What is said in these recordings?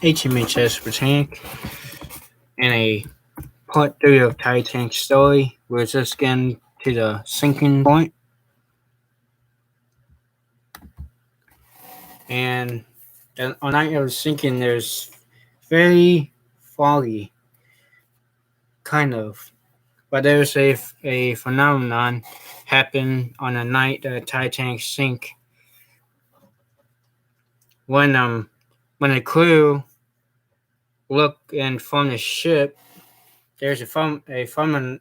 HMHS Titanic and a part 3 of Titanic story. We're just getting to the sinking point. And on night of the sinking, there's very foggy, kind of. But there's a phenomenon happen on the night the Titanic sink. When the crew look in from the ship, there's a phenomenon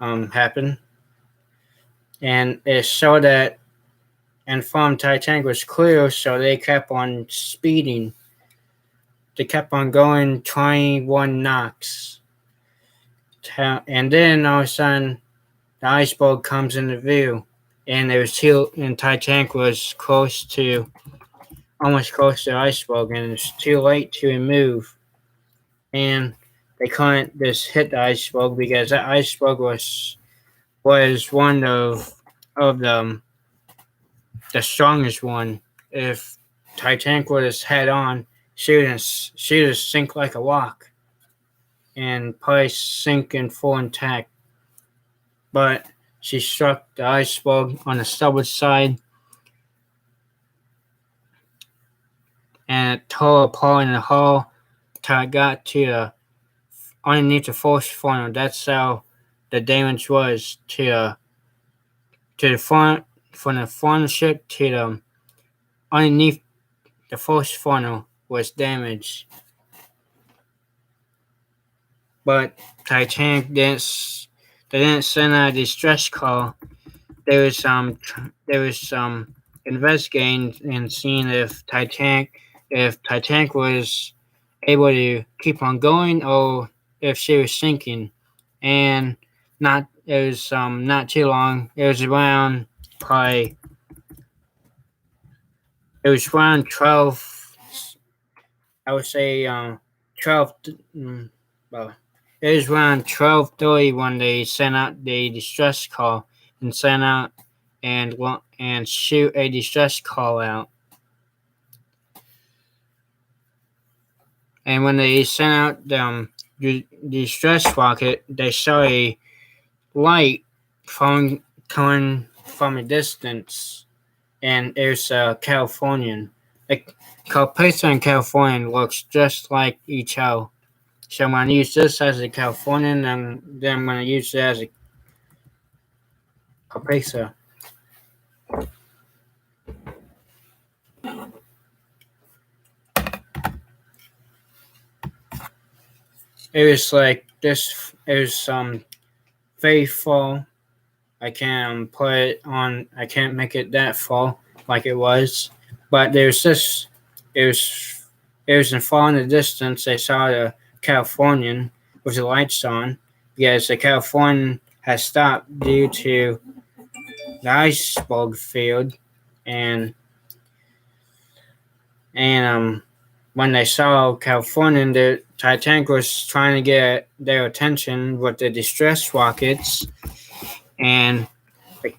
happen, and it showed that and from Titanic was clear, so they kept on speeding. They kept on going 21 knots, and then all of a sudden the iceberg comes into view, and Titanic was almost close to the iceberg, and it's too late to remove. And they couldn't just hit the iceberg because that iceberg was one of the strongest one. If Titanic was head on, she would just sink like a rock and probably sink in full intact. But she struck the iceberg on the starboard side, and it tore apart in the hull till it got to underneath the force funnel. That's how the damage was to the front, from the front of the ship to the underneath the force funnel was damaged. But Titanic didn't send out a distress call. There was investigating and seeing if Titanic was able to keep on going or if she was sinking. And it was not too long. It was around 12. I would say 12. Well, it was around 12:30 when they sent out the distress call and sent out and shoot a distress call out. And when they sent out the distress rocket, they saw a light coming from a distance, and it was Californian. Carpathia and Californian looks just like each other. So I'm going to use this as a Californian, and then I'm going to use it as a Carpathia. It was like this. It was very full. I can't put it on. I can't make it that full like it was. But there's this. It was in far in the distance. They saw the Californian with the lights on because the Californian has stopped due to the iceberg field, and when they saw Californian, the Titanic was trying to get their attention with the distress rockets, and the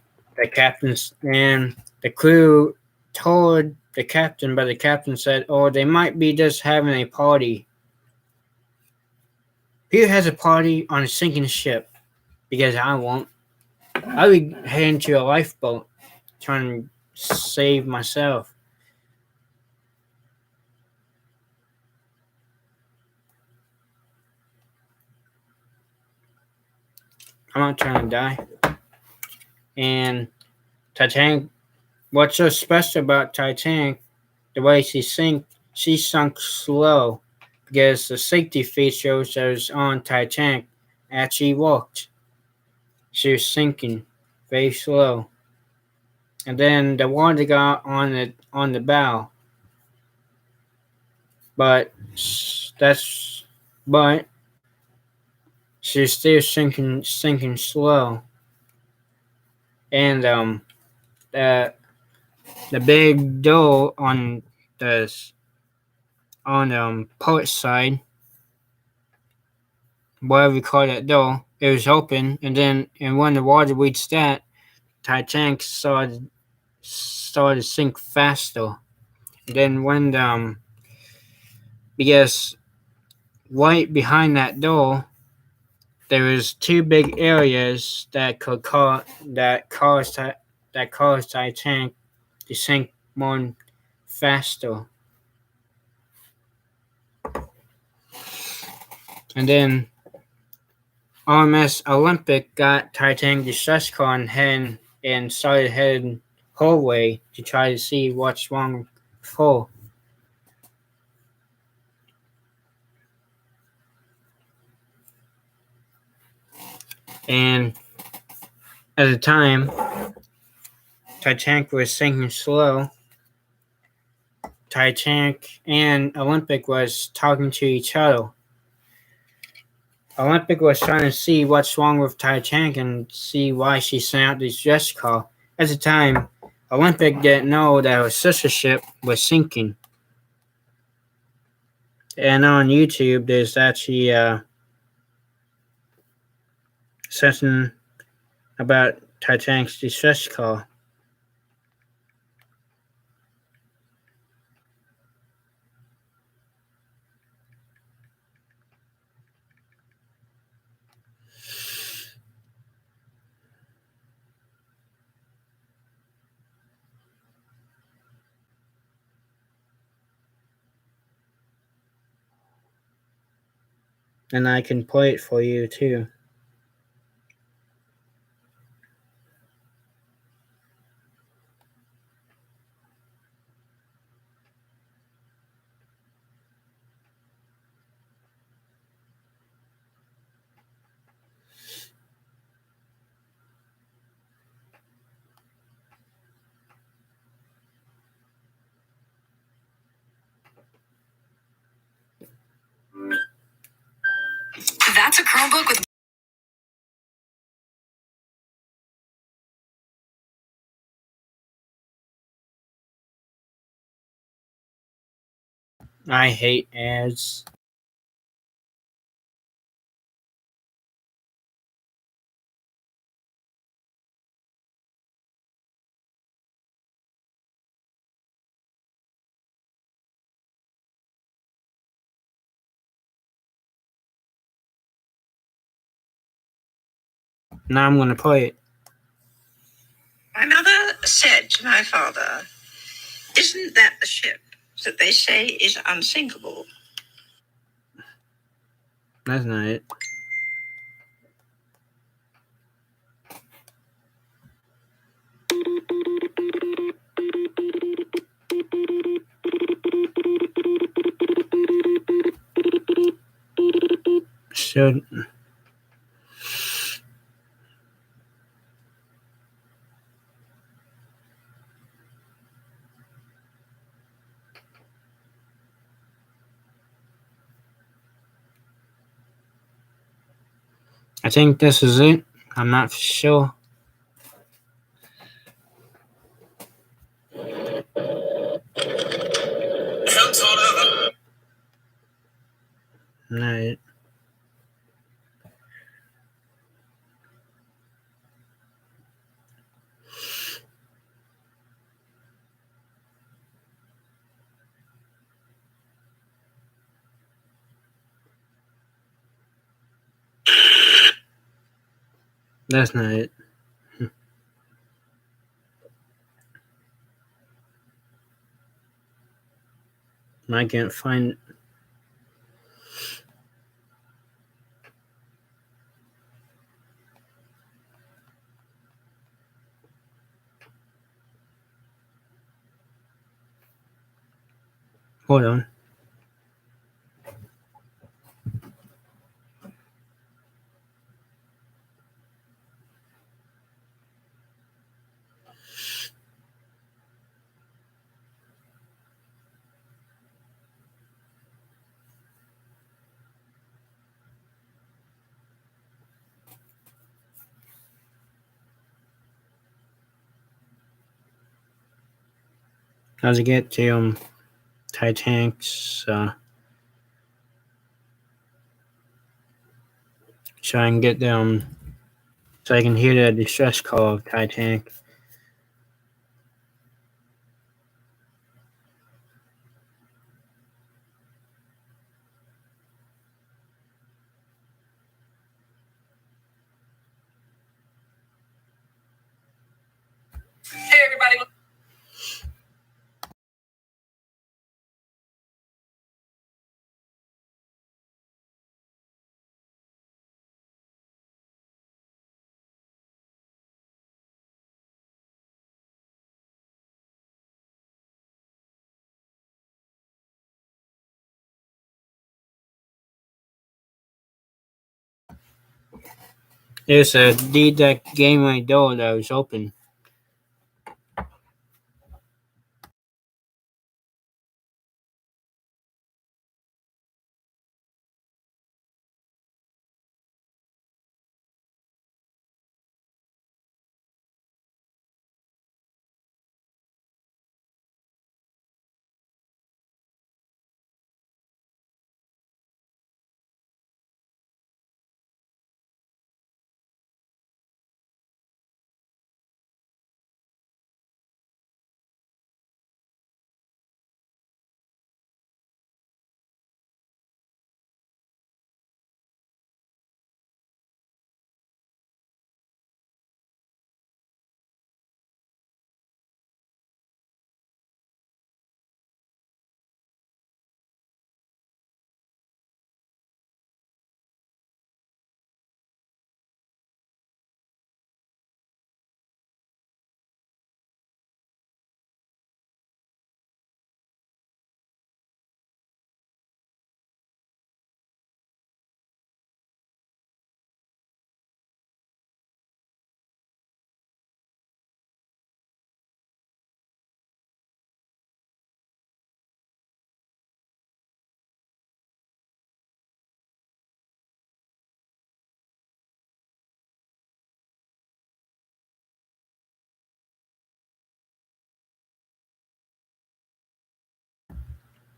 captains and the crew told the captain, but the captain said, "Oh, they might be just having a party." Who has a party on a sinking ship? Because I won't. I'll be heading to a lifeboat trying to save myself. I'm not trying to die. And Titanic, what's so special about Titanic, the way she sunk slow, because the safety features that was on Titanic actually worked. She was sinking very slow. And then the water got on the bow. But she's still sinking slow. And the big door on the port side, whatever you call that door, it was open, and when the water reached that, Titanic started to sink faster. Then when because right behind that door there was two big areas that could cause Titanic to sink more faster. And then RMS Olympic got Titanic distress car and started heading her way to try to see what's wrong with her. And at the time, Titanic was sinking slow. Titanic and Olympic was talking to each other. Olympic was trying to see what's wrong with Titanic and see why she sent out this distress call. At the time, Olympic didn't know that her sister ship was sinking. And on YouTube, there's actually something about Titanic's distress call. And I can play it for you too. That's a Chromebook with. I hate ads. Now I'm gonna play it. My mother said to my father, "Isn't that the ship that they say is unsinkable?" That's not it. Should. I think this is it. I'm not sure. Not it. That's not it. I can't find it. Hold on. How's it get to Titanic's so I can get them so I can hear the distress call of Titanic. There's a D-Deck gateway door that was open.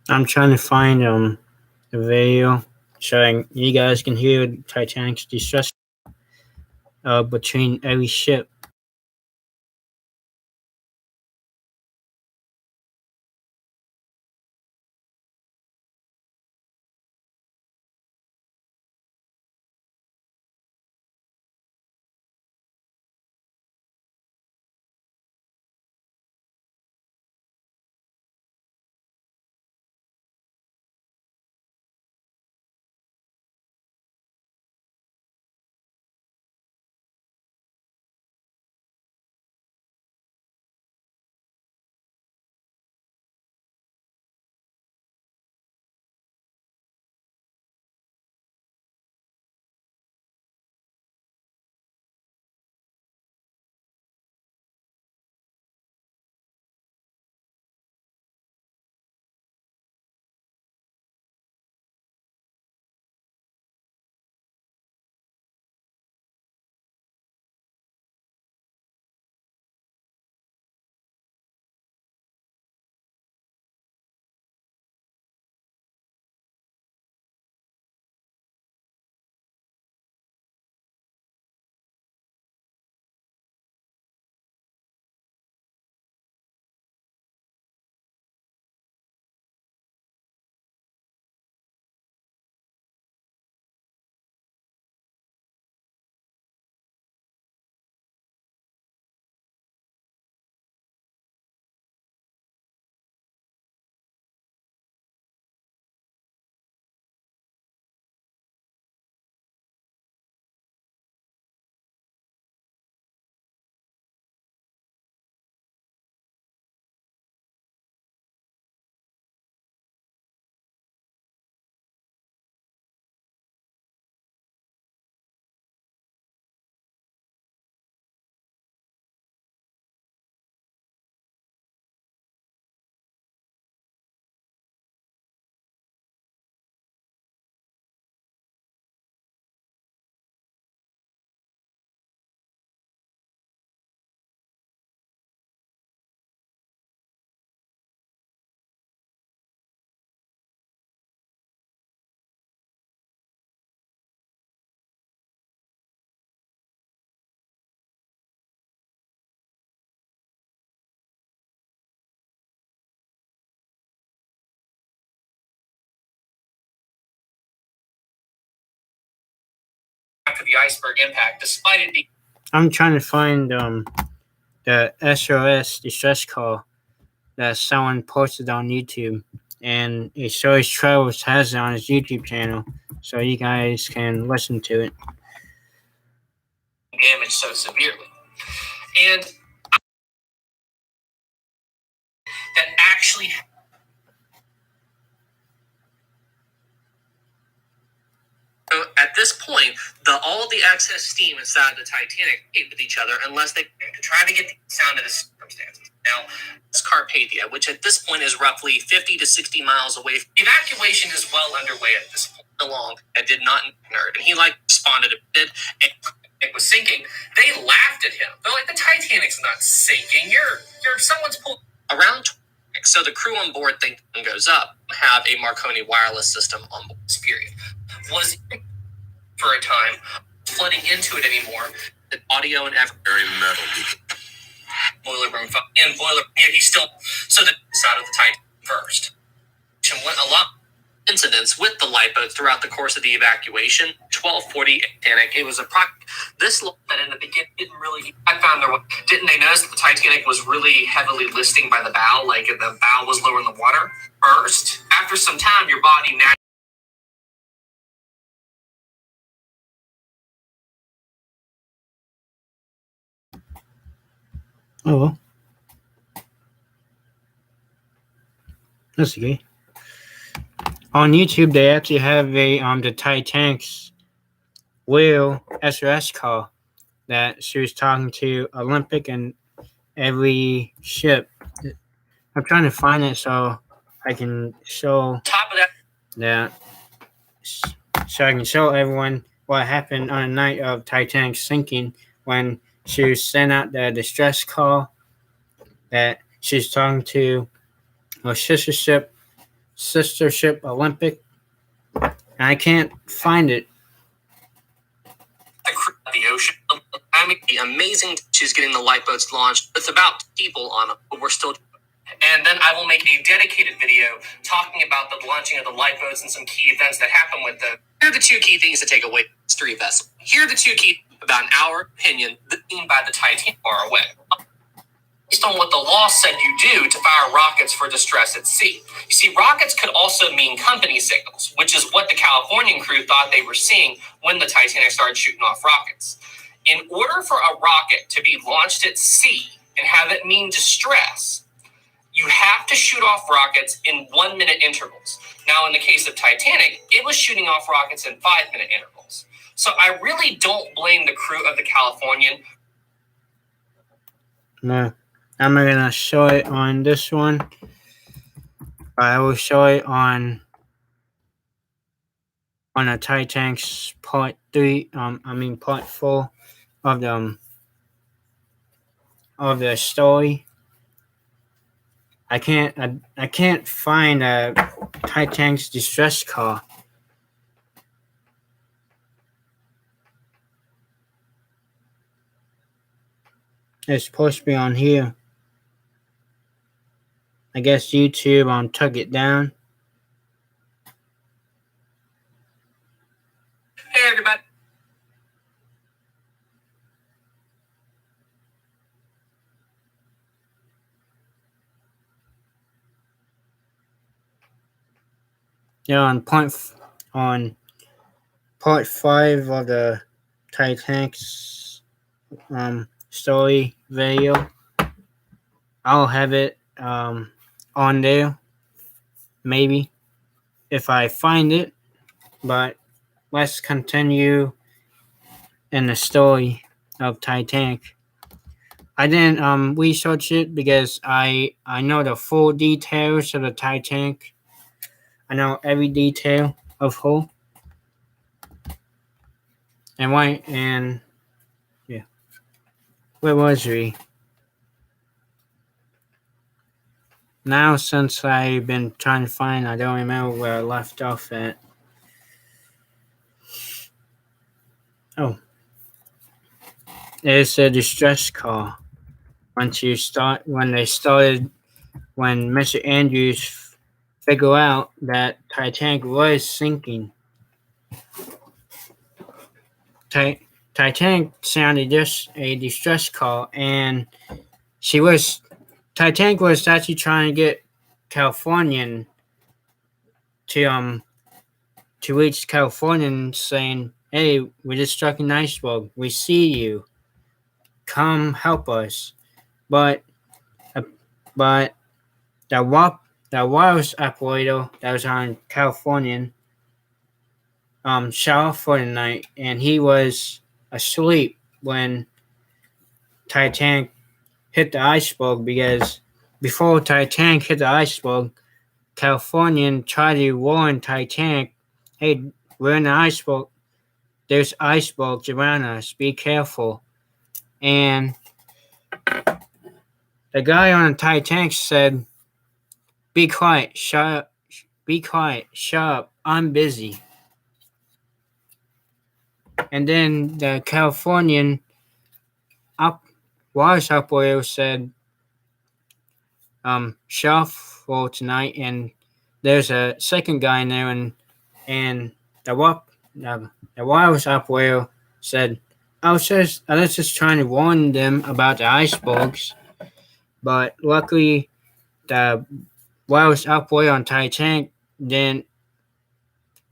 I'm trying to find the video so you guys can hear Titanic's distress between every ship. After the iceberg impact, despite it being. I'm trying to find the SOS distress call that someone posted on YouTube, and it shows Travis has it on his YouTube channel, so you guys can listen to it. Damaged so severely, and that actually. So at this point, all the excess steam inside the Titanic ate with each other unless they try to get the sound of the circumstances. Now, it's Carpathia, which at this point is roughly 50 to 60 miles away. The evacuation is well underway at this point. Along, and did not nerd, and he responded a bit, and it was sinking. They laughed at him. They're like, the Titanic's not sinking. You're someone's pulled around. So the crew on board thing goes up, have a Marconi wireless system on board this period. Was for a time flooding into it anymore. The audio and everything. Very metal. Boiler room and boiler. Yeah, he's still so the side of the Titanic first. Went a lot incidents with the lifeboats throughout the course of the evacuation. 1240 Titanic. It was this that in the beginning didn't really. I found didn't they notice that the Titanic was really heavily listing by the bow, like the bow was lower in the water first. After some time, your body naturally. Oh, that's okay. On YouTube, they actually have the Titanic's whale SOS call that she was talking to Olympic and every ship. I'm trying to find it so I can show Top of that. So I can show everyone what happened on the night of Titanic sinking when she was sent out the distress call that she's talking to her sister ship Olympic, and I can't find it. The ocean. I mean, amazing. She's getting the lifeboats launched with about people on them, but we're still. And then I will make a dedicated video talking about the launching of the lifeboats and some key events that happen with the. Here are the two key things to take away from the history vessel. Here are the two key about in our opinion, the theme by the Titanic far away. Based on what the law said you do to fire rockets for distress at sea. You see, rockets could also mean company signals, which is what the Californian crew thought they were seeing when the Titanic started shooting off rockets. In order for a rocket to be launched at sea and have it mean distress, you have to shoot off rockets in 1 minute intervals. Now, in the case of Titanic, it was shooting off rockets in 5 minute intervals. So I really don't blame the crew of the Californian. No, I'm not gonna show it on this one. I will show it on a Titanic's part 3. Part 4 of the story. I can't find a Titanic's distress call. It's supposed to be on here. I guess YouTube took it down. Hey, everybody. Yeah, on part 5 of the Titanic's story video, I'll have it on there, maybe, if I find it. But let's continue in the story of Titanic. I didn't research it because I know the full details of the Titanic. I know every detail of her. And yeah. Where was we? Now, since I've been trying to find, I don't remember where I left off at. Oh. It's a distress call. When Mr. Andrews figured out that Titanic was sinking. Titanic sounded just a distress call, and Titanic was actually trying to get Californian to reach Californian, saying, "Hey, we just struck an iceberg. We see you. Come help us." But the wireless operator that was on Californian shower for the night, and he was asleep when Titanic hit the iceberg, because before Titanic hit the iceberg, Californian tried to warn Titanic, hey, we're in the iceberg. There's icebergs around us. Be careful. And the guy on the Titanic said, be quiet, shut up, be quiet, shut up, I'm busy. And then the Californian water operator said, shut off for tonight. And there's a second guy in there, and the wireless operator said, I was just trying to warn them about the icebergs, but luckily the wireless operator on Titanic didn't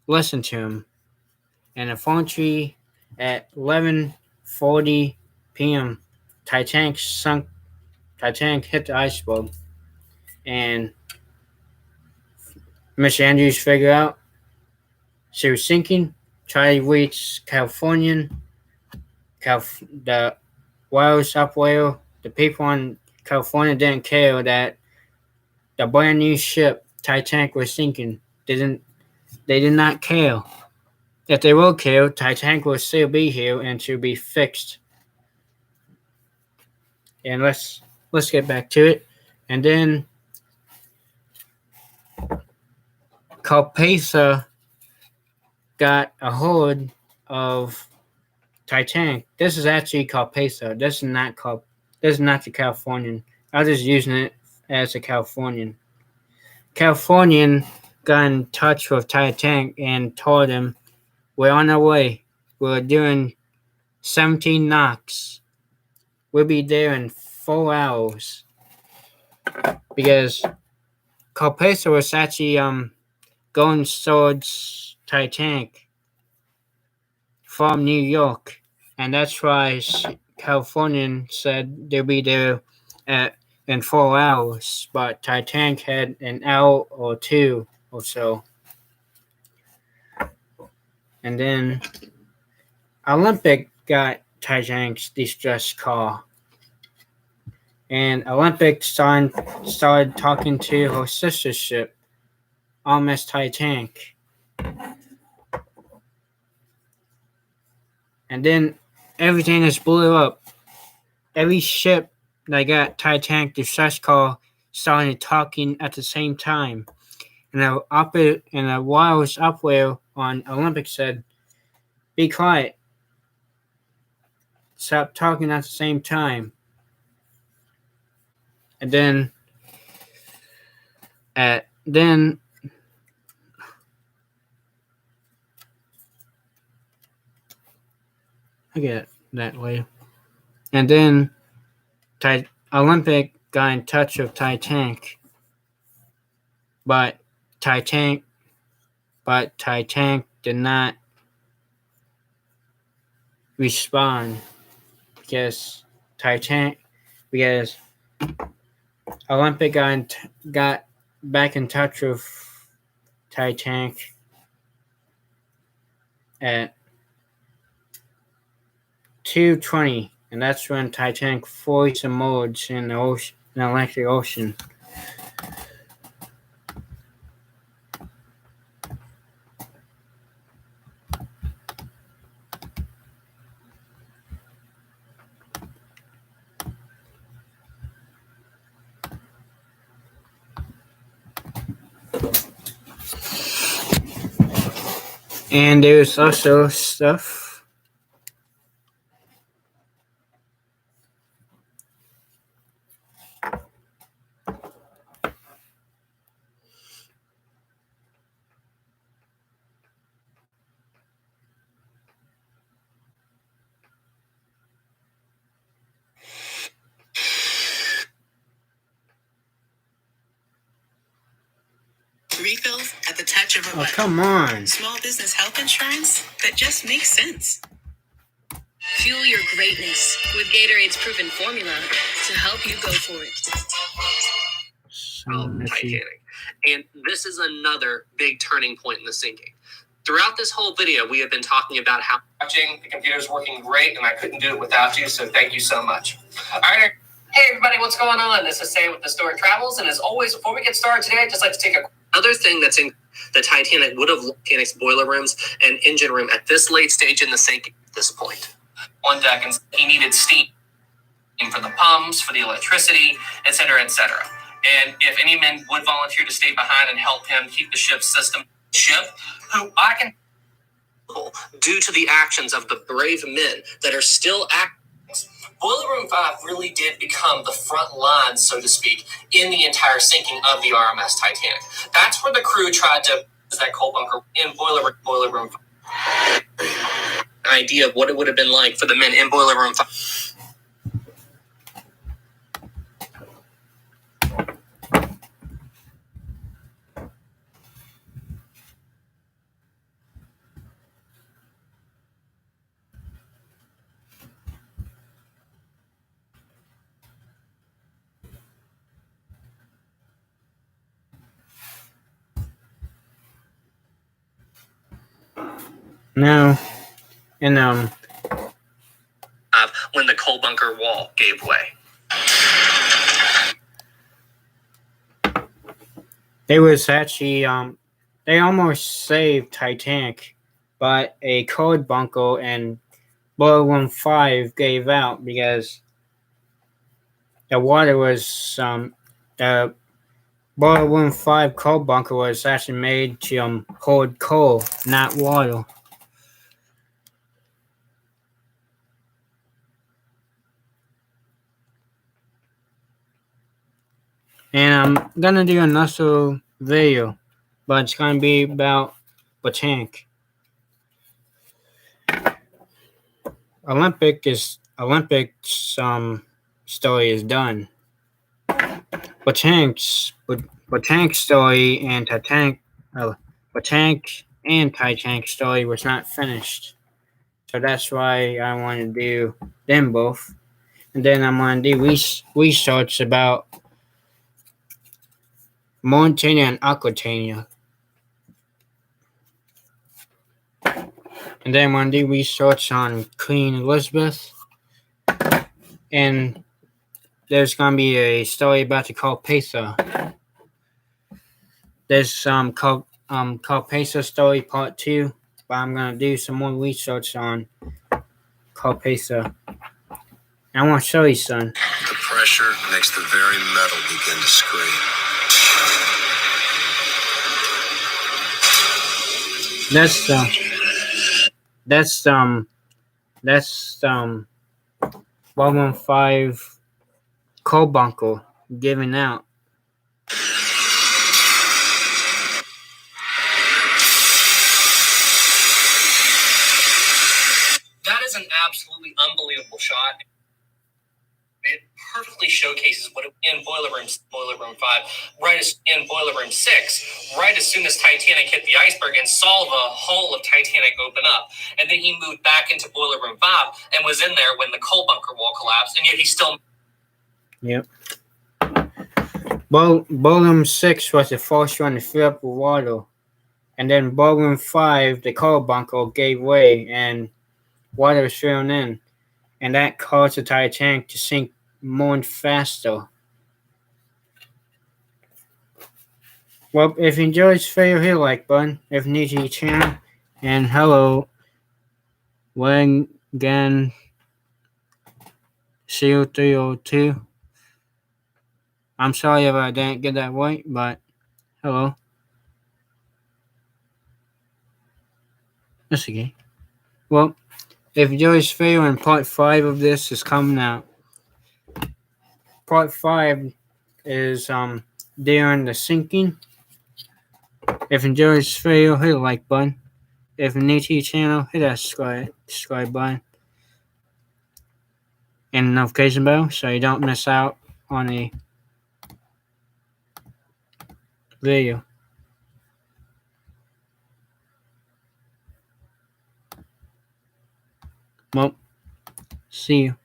listen to him. And eventually, at 11:40 p.m., Titanic hit the iceberg, and Miss Andrews figured out she was sinking. Tried to reach the wireless operator. The people in California didn't care that the brand new ship Titanic was sinking. They did not care. If they will care, Titanic will still be here and to be fixed. And let's get back to it. And then Carpathia got a hold of Titanic. This is actually Carpathia. This is not the Californian. I was just using it as a Californian. Californian got in touch with Titanic and told him, we're on our way. We're doing 17 knots. We'll be there in 4 hours. Because Carpathia was actually going towards Titanic from New York. And that's why Californian said they'll be there in 4 hours. But Titanic had an hour or two or so. And then Olympic got Titanic's distress call. And Olympic started talking to her sister ship, RMS Titanic. And then everything just blew up. Every ship that got Titanic distress call started talking at the same time. And the wireless operator on Olympic said, be quiet. Stop talking at the same time. And then I get it that way. And then Olympic got in touch with Titanic. But Titanic did not respond because Olympic got back in touch with Titanic at 2:20, and that's when Titanic fully submerged in the Atlantic Ocean. And there's also stuff Refills at the touch of a button. come on. Small business health insurance that just makes sense. Fuel your greatness with Gatorade's proven formula to help you go for it. Titanic. And this is another big turning point in the sinking. Throughout this whole video, we have been talking about how watching the computer's working great, and I couldn't do it without you, so thank you so much. All right. Hey, everybody, what's going on? This is Sam with The Story Travels, and as always, before we get started today, I'd just like to take another thing that's in the Titanic would have Titanic's boiler rooms and engine room at this late stage in the sinking at this point. On deck, and he needed steam for the pumps, for the electricity, etc., etc. And if any men would volunteer to stay behind and help him keep the ship's system, who I can due to the actions of the brave men that are still active. Boiler Room 5 really did become the front line, so to speak, in the entire sinking of the RMS Titanic. That's where the crew tried to that coal bunker in Boiler Room 5. Idea of what it would have been like for the men in Boiler Room 5. Now, and when the coal bunker wall gave way. they was actually they almost saved Titanic, but a coal bunker and Boiler Room 5 gave out because the water was the Boiler Room 5 coal bunker was actually made to hold coal, not water. And I'm gonna do another video, but it's gonna be about Titanic. Olympics story is done. Titanic's story and Titanic and Titanic story was not finished. So that's why I want to do them both. And then I'm going to do research about Mauritania and Aquitania. And then I'm going to do research on Queen Elizabeth. And there's going to be a story about the Carpathia. There's Carpathia story part 2. But I'm going to do some more research on Carpathia. I want to show you, son. The pressure makes the very metal begin to scream. That's Volume 5 coal bunker giving out. That is an absolutely unbelievable shot. It perfectly showcases what in Boiler Room 5, right as in Boiler Room 6, right as soon as Titanic hit the iceberg and saw the hull of Titanic open up. And then he moved back into Boiler Room 5 and was in there when the coal bunker wall collapsed, and yet he still... Yep. Boiler Room 6 was the first one to fill up with water. And then Boiler Room 5, the coal bunker gave way and water was thrown in. And that caused the Titanic to sink more and faster. Well, if you enjoyed this video, hit the like button. If you're new to your channel, and hello, Wengan 0302. I'm sorry if I didn't get that right, but hello. That's okay. Well, if you enjoyed this video, and part 5 of this is coming out. Part 5 is during the sinking. If you enjoyed this video, hit the like button. If you're new to your channel, hit that subscribe button and the notification bell so you don't miss out on a video. Well, see you.